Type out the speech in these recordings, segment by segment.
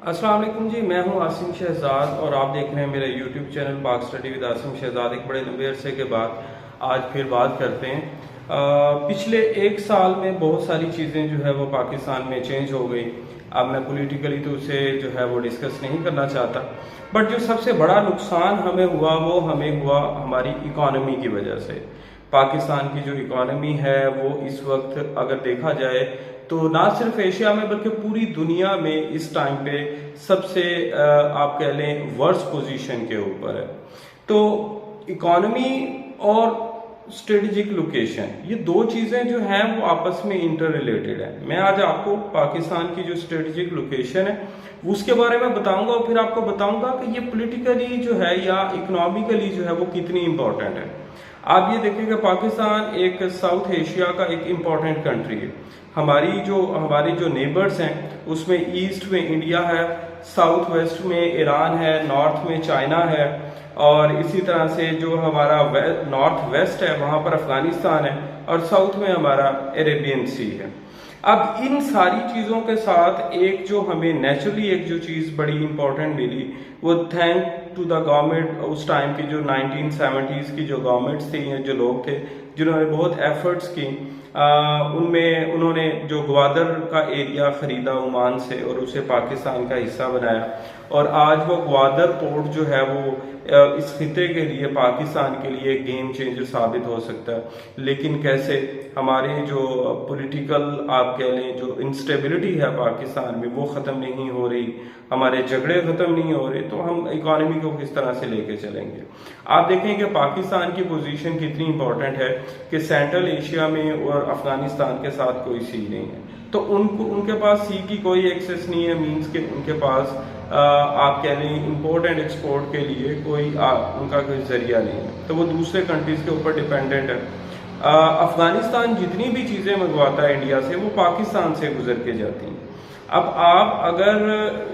अस्सलाम वालेकुम जी, मैं हूं आसिम शहजाद और आप देख रहे हैं मेरा यूट्यूब चैनल पाक स्टडी विद आसिम शहजाद। एक बड़े लंबे अरसे के बाद आज फिर बात करते हैं। पिछले एक साल में बहुत सारी चीज़ें जो है वो पाकिस्तान में चेंज हो गई। अब मैं पॉलिटिकली तो उसे जो है वो डिस्कस नहीं करना चाहता, बट जो सबसे बड़ा नुकसान हमें हुआ वो हमें हुआ हमारी इकॉनमी की वजह से। पाकिस्तान की जो इकॉनमी है वो इस वक्त अगर देखा जाए तो ना सिर्फ एशिया में बल्कि पूरी दुनिया में इस टाइम पे सबसे आप कह लें वर्स्ट पोजीशन के ऊपर है। तो इकॉनमी और स्ट्रेटेजिक लोकेशन, ये दो चीजें जो हैं वो आपस में इंटर रिलेटेड है। मैं आज आपको पाकिस्तान की जो स्ट्रेटेजिक लोकेशन है उसके बारे में बताऊंगा और फिर आपको बताऊंगा कि ये पॉलिटिकली जो है या इकोनॉमिकली जो है वो कितनी इंपॉर्टेंट है। आप ये देखिएगा, पाकिस्तान एक साउथ एशिया का एक इम्पॉर्टेंट कंट्री है। हमारे जो नेबर्स हैं उसमें ईस्ट में इंडिया है, साउथ वेस्ट में ईरान है, नॉर्थ में चाइना है और इसी तरह से जो हमारा नॉर्थ वेस्ट है वहां पर अफगानिस्तान है और साउथ में हमारा अरेबियन सी है। अब इन सारी चीजों के साथ एक जो हमें नेचुरली एक जो चीज बड़ी इंपॉर्टेंट मिली वो थैंक टू द गवर्नमेंट उस टाइम की जो 1970s की जो गवर्नमेंट्स थी या जो लोग थे जिन्होंने बहुत एफर्ट्स की। उनमें उन्होंने जो ग्वादर का एरिया खरीदा ओमान से और उसे पाकिस्तान का हिस्सा बनाया और आज वो ग्वादर पोर्ट जो है वो इस खिते के लिए पाकिस्तान के लिए गेम चेंजर साबित हो सकता है। लेकिन कैसे हमारे जो पॉलिटिकल आप कह लें जो इंस्टेबिलिटी है पाकिस्तान में वो ख़त्म नहीं हो रही, हमारे झगड़े ख़त्म नहीं हो रहे, तो हम इकॉनमी को किस तरह से लेके चलेंगे। आप देखें कि पाकिस्तान की पोजीशन कितनी इंपॉर्टेंट है कि सेंट्रल एशिया में और अफगानिस्तान के साथ कोई सी नहीं है, तो उनके पास सी की कोई एक्सेस नहीं है। मींस के उनके पास आप कह लें इंपोर्ट एंड एक्सपोर्ट के लिए उनका कोई जरिया नहीं है, तो वो दूसरे कंट्रीज के ऊपर डिपेंडेंट है। अफगानिस्तान जितनी भी चीजें मंगवाता है इंडिया से वो पाकिस्तान से गुजर के जाती हैं। अब आप अगर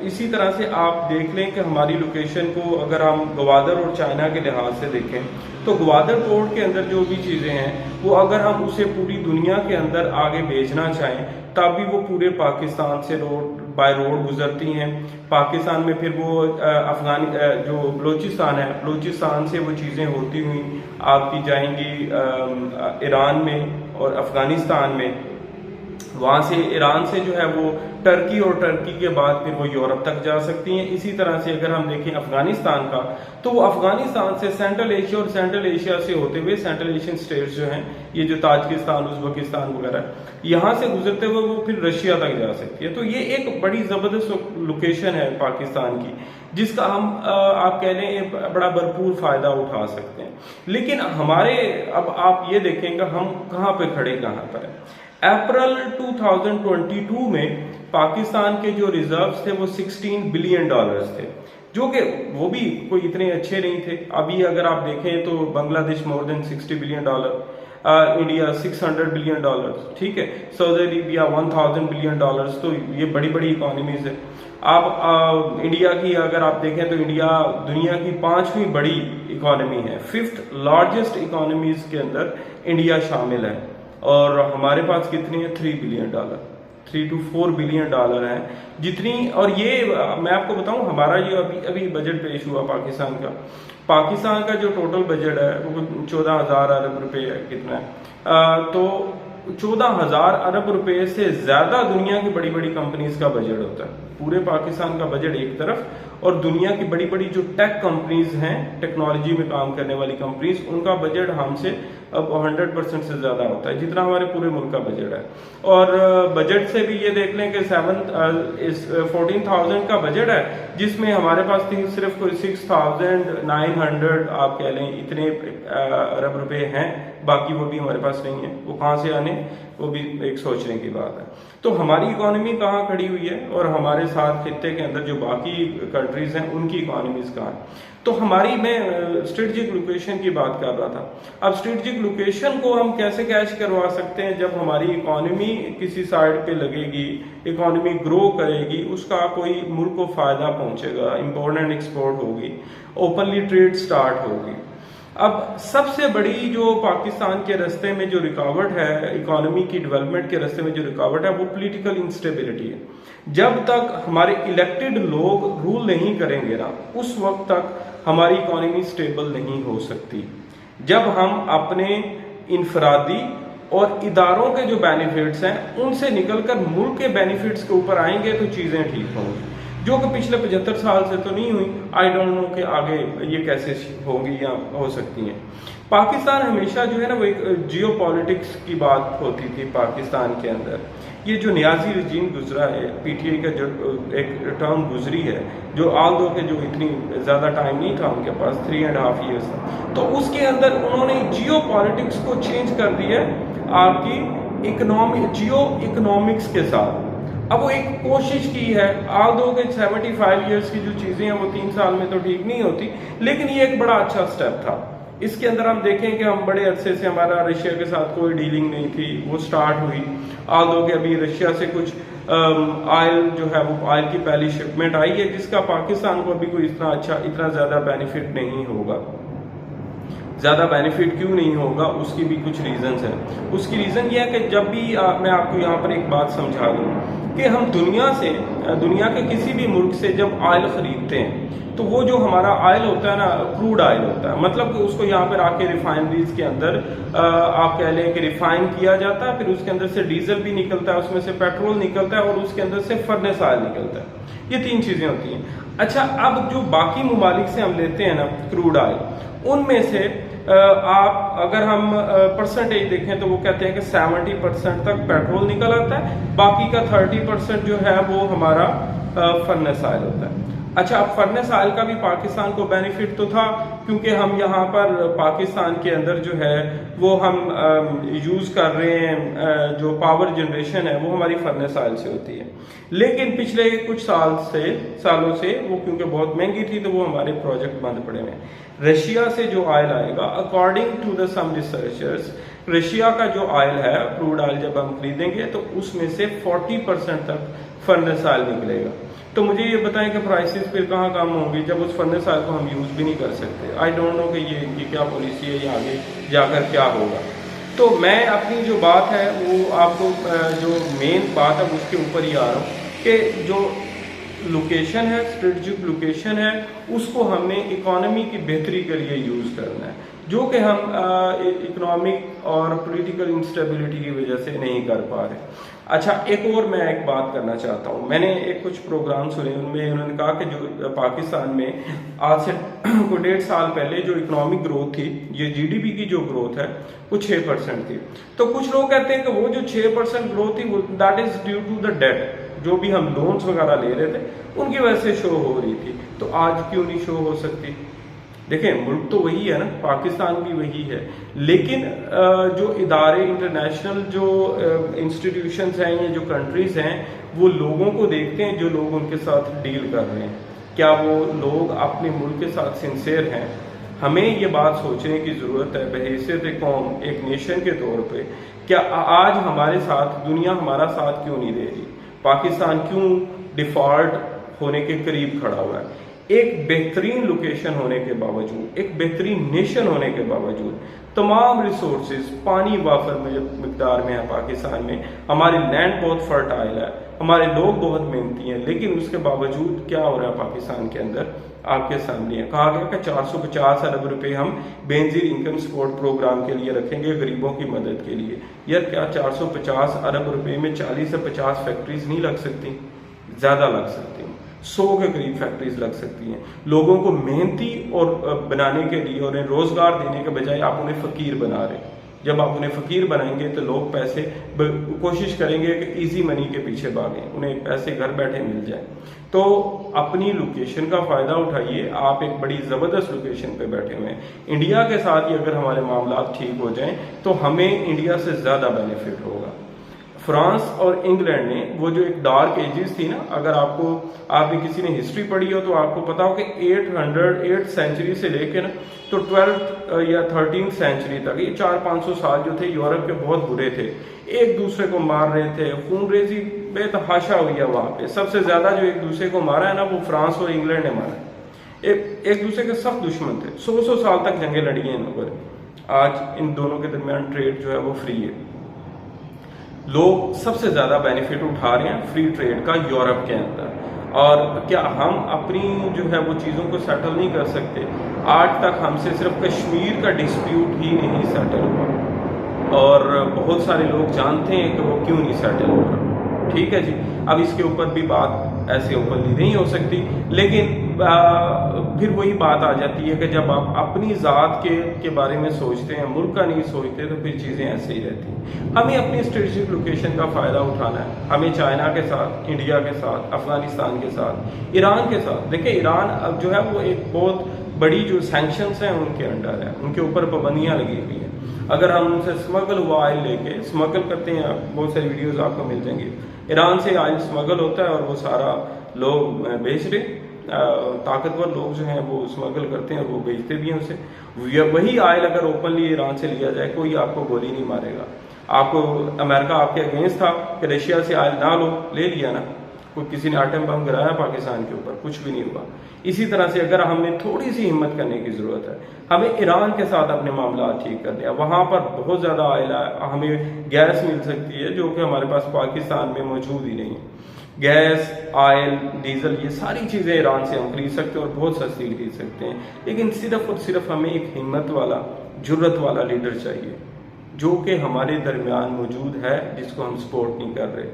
इसी तरह से आप देख लें कि हमारी लोकेशन को अगर हम ग्वादर और चाइना के लिहाज से देखें तो ग्वादर पोर्ट के अंदर जो भी चीजें हैं वो अगर हम उसे पूरी दुनिया के अंदर आगे भेजना चाहें तब भी वो पूरे पाकिस्तान से बाय रोड गुजरती हैं। पाकिस्तान में फिर वो जो बलोचिस्तान है, बलोचिस्तान से वो चीजें होती हुई आपकी जाएंगी ईरान में और अफगानिस्तान में, वहां से ईरान से जो है वो टर्की और टर्की के बाद फिर वो यूरोप तक जा सकती हैं। इसी तरह से अगर हम देखें अफगानिस्तान का तो वो अफगानिस्तान से सेंट्रल एशिया और सेंट्रल एशिया से होते हुए सेंट्रल एशियन स्टेट्स जो हैं ये जो ताजिकिस्तान उज्बेकिस्तान वगैरह यहाँ से गुजरते हुए वो फिर रशिया तक जा सकती है। तो ये एक बड़ी जबरदस्त लोकेशन है पाकिस्तान की जिसका हम आप कह लें बड़ा भरपूर फायदा उठा सकते हैं। लेकिन हमारे अब आप ये देखेंगे हम कहाँ पे खड़े कहाँ पर है। अप्रैल 2022 में पाकिस्तान के जो रिजर्व्स थे वो 16 बिलियन डॉलर्स थे, जो कि वो भी कोई इतने अच्छे नहीं थे। अभी अगर आप देखें तो Bangladesh more than 60 billion dollar, India 600 billion dollars, ठीक है, सऊदी अरेबिया 1000 बिलियन डॉलर्स। तो ये बड़ी बड़ी इकोनॉमीज है। आप इंडिया की अगर आप देखें तो इंडिया दुनिया की 5वीं बड़ी इकोनॉमी है, 5th लार्जेस्ट इकोनॉमीज के अंदर इंडिया शामिल है और हमारे पास कितनी है 3 billion dollar, 3 to 4 billion dollar है जितनी। और ये मैं आपको बताऊं हमारा ये अभी बजट पेश हुआ पाकिस्तान का जो टोटल बजट है वो 14,000 अरब रुपए है। कितना है तो 14,000 अरब रुपए से ज्यादा दुनिया की बड़ी बड़ी कंपनीज का बजट होता है। पूरे पाकिस्तान का बजट एक तरफ और दुनिया की बड़ी बड़ी जो टेक कंपनीज हैं, टेक्नोलॉजी में काम करने वाली कंपनीज, उनका बजट हमसे अब 100% से ज्यादा होता है जितना हमारे पूरे मुल्क का बजट है। और बजट से भी ये देख लें कि 14,000 का बजट है जिसमें हमारे पास सिर्फ कोई 6,900 आप कह लें इतने अरब रुपए हैं, बाकी वो भी हमारे पास नहीं है। वो कहाँ से आने वो भी एक सोचने की बात है। तो हमारी इकोनॉमी कहाँ खड़ी हुई है और हमारे साथ खित्ते के अंदर जो बाकी कंट्रीज हैं उनकी इकोनॉमीज कहाँ है। तो हमारी मैं स्ट्रेटेजिक लोकेशन की बात कर रहा था। अब स्ट्रेटेजिक लोकेशन को हम कैसे कैच करवा सकते हैं जब हमारी इकोनॉमी किसी साइड पे लगेगी, इकोनॉमी ग्रो करेगी, उसका कोई मुल्क को फायदा पहुंचेगा, इंपोर्ट एंड एक्सपोर्ट होगी, ओपनली ट्रेड स्टार्ट होगी। अब सबसे बड़ी जो पाकिस्तान के रास्ते में जो रुकावट है, इकोनॉमी की डेवलपमेंट के रास्ते में जो रुकावट है, वो पॉलिटिकल इंस्टेबिलिटी है। जब तक हमारे इलेक्टेड लोग रूल नहीं करेंगे ना, उस वक्त तक हमारी इकोनॉमी स्टेबल नहीं हो सकती। जब हम अपने इनफरादी और इदारों के जो बेनिफिट्स हैं उनसे निकलकर मुल्क के बेनिफिट्स के ऊपर आएंगे तो चीज़ें ठीक होंगी, जो कि पिछले 75 साल से तो नहीं हुई। आई डोंट नो कि आगे ये कैसे होंगी या हो सकती हैं। पाकिस्तान हमेशा जो है ना, वो एक जियो पॉलिटिक्स की बात होती थी पाकिस्तान के अंदर। ये जो न्याजी रजीम गुजरा है, पीटीआई का जो एक टर्म गुजरी है, जो आल दो के जो इतनी ज़्यादा टाइम नहीं था उनके पास, 3.5 ईयर्स था, तो उसके अंदर उन्होंने जियो पॉलिटिक्स को चेंज कर दिया आपकी जियो इकोनॉमिक्स के साथ। अब वो एक कोशिश की है, आल दो के 75 ईयर्स की जो चीज़ें हैं वो 3 साल में तो ठीक नहीं होती, लेकिन ये एक बड़ा अच्छा स्टेप था। इसके अंदर हम देखें कि हम बड़े अरसे से हमारा रशिया के साथ कोई डीलिंग नहीं थी, वो स्टार्ट हुई। आल दो के अभी रशिया से कुछ ऑयल जो है वो ऑयल की पहली शिपमेंट आई है, जिसका पाकिस्तान को अभी कोई इतना ज़्यादा बेनिफिट नहीं होगा। ज़्यादा बेनिफिट क्यों नहीं होगा, उसकी भी कुछ रीजंस हैं। उसकी रीज़न ये है कि जब भी मैं आपको यहाँ पर एक बात समझा दूँ कि हम दुनिया के किसी भी मुल्क से जब ऑयल ख़रीदते हैं तो वो जो हमारा ऑयल होता है ना, क्रूड ऑयल होता है, मतलब कि उसको यहाँ पर आके रिफाइनरीज के अंदर आप कह लें कि रिफाइन किया जाता है, फिर उसके अंदर से डीजल भी निकलता है, उसमें से पेट्रोल निकलता है और उसके अंदर से फर्नेस ऑयल निकलता है। ये 3 चीज़ें होती हैं। अच्छा, अब जो बाकी ममालिक से हम लेते हैं ना क्रूड ऑयल, उनमें से आप अगर हम परसेंटेज देखें तो वो कहते हैं कि 70% तक पेट्रोल निकल आता है, बाकी का 30% जो है वो हमारा फर्नेस ऑयल होता है। अच्छा, अब फर्नेस ऑयल का भी पाकिस्तान को बेनिफिट तो था, क्योंकि हम यहाँ पर पाकिस्तान के अंदर जो है वो हम यूज़ कर रहे हैं, जो पावर जनरेशन है वो हमारी फर्नेस ऑयल से होती है। लेकिन पिछले कुछ सालों से वो क्योंकि बहुत महंगी थी तो वो हमारे प्रोजेक्ट बंद पड़े हुए हैं। रशिया से जो ऑयल आएगा, according to the some researchers, Russia का जो ऑयल है, क्रूड ऑयल जब हम खरीदेंगे तो उसमें से 40% तक फर्नेस ऑयल निकलेगा। तो मुझे ये बताएं कि प्राइसेस फिर कहाँ कम होंगी जब उस फर्नेस ऑयल को हम यूज़ भी नहीं कर सकते। आई डोंट नो कि ये इनकी क्या पॉलिसी है या आगे जाकर क्या होगा। तो मैं अपनी जो बात है वो आपको जो मेन बात है उसके ऊपर ही आ रहा हूँ कि जो लोकेशन है, स्ट्रेटजिक लोकेशन है, उसको हमने इकोनॉमी की बेहतरी के लिए यूज़ करना है, जो कि हम इकोनॉमिक और पॉलिटिकल इंस्टेबिलिटी की वजह से नहीं कर पा रहे। अच्छा, एक और मैं एक बात करना चाहता हूँ। मैंने कुछ प्रोग्राम सुने, उनमें उन्होंने कहा कि जो पाकिस्तान में आज से कोई 1.5 साल पहले जो इकोनॉमिक ग्रोथ थी, ये जीडीपी की जो ग्रोथ है वो 6% थी। तो कुछ लोग कहते हैं कि वो जो 6% ग्रोथ थी that is due to the date, जो भी हम लोन्स वगैरह ले रहे थे उनकी वजह से शो हो रही थी। तो आज क्यों नहीं शो हो सकती? देखें, मुल्क तो वही है ना, पाकिस्तान भी वही है, लेकिन जो इदारे, इंटरनेशनल जो इंस्टीट्यूशंस हैं, ये जो कंट्रीज हैं, वो लोगों को देखते हैं जो लोग उनके साथ डील कर रहे हैं, क्या वो लोग अपने मुल्क के साथ सिंसियर हैं। हमें ये बात सोचने की ज़रूरत है बहैसियत कौम, एक नेशन के तौर पे, क्या आज हमारे साथ दुनिया हमारा साथ क्यों नहीं दे रही? पाकिस्तान क्यों डिफ़ॉल्ट होने के करीब खड़ा हुआ है? एक बेहतरीन लोकेशन होने के बावजूद, एक बेहतरीन नेशन होने के बावजूद, तमाम रिसोर्सेज पानी वाफर मिकदार में है पाकिस्तान में, हमारी लैंड बहुत फर्टाइल है, हमारे लोग बहुत मेहनती हैं, लेकिन उसके बावजूद क्या हो रहा है पाकिस्तान के अंदर आपके सामने है। कहा गया कि 450 अरब रुपए हम बेनजीर इनकम सपोर्ट प्रोग्राम के लिए रखेंगे, गरीबों की मदद के लिए। यार, क्या 450 अरब रुपए में 40 से 50 फैक्ट्रीज नहीं लग सकती? ज़्यादा लग सकती हैं, 100 के करीब फैक्ट्रीज लग सकती हैं। लोगों को मेहनती और बनाने के लिए और रोजगार देने के बजाय आप उन्हें फकीर बना रहे हैं। जब आप उन्हें फकीर बनाएंगे तो लोग पैसे कोशिश करेंगे कि इजी मनी के पीछे भागें, उन्हें पैसे घर बैठे मिल जाए। तो अपनी लोकेशन का फायदा उठाइए। आप एक बड़ी जबरदस्त लोकेशन पे बैठे हुए हैं। इंडिया के साथ ही अगर हमारे मामला ठीक हो जाएं तो हमें इंडिया से ज्यादा बेनिफिट होगा। फ्रांस और इंग्लैंड ने वो जो एक डार्क एजेस थी ना, अगर आपने किसी ने हिस्ट्री पढ़ी हो तो आपको पता हो कि 8 सेंचुरी से लेकर ना तो 12th या 13th सेंचुरी तक ये 400-500 साल जो थे यूरोप के बहुत बुरे थे, एक दूसरे को मार रहे थे, खूनरेजी बेतहाशा हुई है वहाँ पे। सबसे ज्यादा जो एक दूसरे को मारा है ना वो फ्रांस और इंग्लैंड ने मारा है। एक दूसरे के सख्त दुश्मन थे, 100 साल तक जंगें लड़ी हैं इन लोगों ने। आज इन दोनों के दरमियान ट्रेड जो है वो फ्री है। लोग सबसे ज्यादा बेनिफिट उठा रहे हैं फ्री ट्रेड का यूरोप के अंदर। और क्या हम अपनी जो है वो चीज़ों को सेटल नहीं कर सकते? आज तक हमसे सिर्फ कश्मीर का डिस्प्यूट ही नहीं सेटल हुआ, और बहुत सारे लोग जानते हैं कि वो क्यों नहीं सेटल हो रहा। ठीक है जी, अब इसके ऊपर भी बात ऐसे ओपनली नहीं हो सकती, लेकिन फिर वही बात आ जाती है कि जब आप अपनी ज़ात के बारे में सोचते हैं, मुल्क का नहीं सोचते, तो फिर चीज़ें ऐसे ही रहती हैं। हमें अपनी स्ट्रेटेजिक लोकेशन का फ़ायदा उठाना है। हमें चाइना के साथ, इंडिया के साथ, अफगानिस्तान के साथ, ईरान के साथ, देखिए ईरान अब जो है वो एक बहुत बड़ी जो सैंक्शंस हैं उनके अंडर है, उनके ऊपर पाबंदियाँ लगी हुई हैं। अगर हम उनसे स्मगल हुआ ऑयल लेके, स्मगल करते हैं, बहुत सारी वीडियोज़ आपको मिल जाएंगी, ईरान से ऑयल स्मगल होता है और वो सारा लोग बेच रहे, ताकतवर लोग जो हैं वो स्मगल करते हैं और वो बेचते भी हैं उसे। वही ऑयल अगर ओपनली ईरान से लिया जाए, कोई आपको गोली नहीं मारेगा। आपको अमेरिका आपके अगेंस्ट था कि रशिया से ऑयल ना लो, ले लिया ना, कोई किसी ने आटम बम गिराया पाकिस्तान के ऊपर, कुछ भी नहीं हुआ। इसी तरह से अगर हमें थोड़ी सी हिम्मत करने की जरूरत है, हमें ईरान के साथ अपने मामला ठीक कर दिया, वहां पर बहुत ज्यादा ऑयल है, हमें गैस मिल सकती है जो कि हमारे पास पाकिस्तान में मौजूद ही नहीं है। गैस, ऑयल, डीजल, ये सारी चीज़ें ईरान से हम खरीद सकते हैं और बहुत सस्ती खरीद सकते हैं। लेकिन सिर्फ और सिर्फ हमें एक हिम्मत वाला, जुर्रत वाला लीडर चाहिए जो कि हमारे दरमियान मौजूद है, जिसको हम सपोर्ट नहीं कर रहे।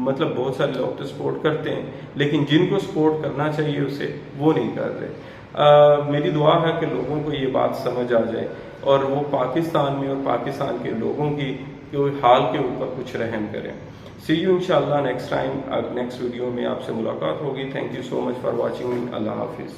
मतलब बहुत सारे लोग तो सपोर्ट करते हैं, लेकिन जिनको सपोर्ट करना चाहिए उसे वो नहीं कर रहे। मेरी दुआ है कि लोगों को ये बात समझ आ जाए और वो पाकिस्तान में और पाकिस्तान के लोगों की हाल के ऊपर कुछ रहम करें। सी यू इंशाल्लाह नेक्स्ट टाइम, नेक्स्ट वीडियो में आपसे मुलाकात होगी। Thank you so much for watching. अल्लाह हाफिज़।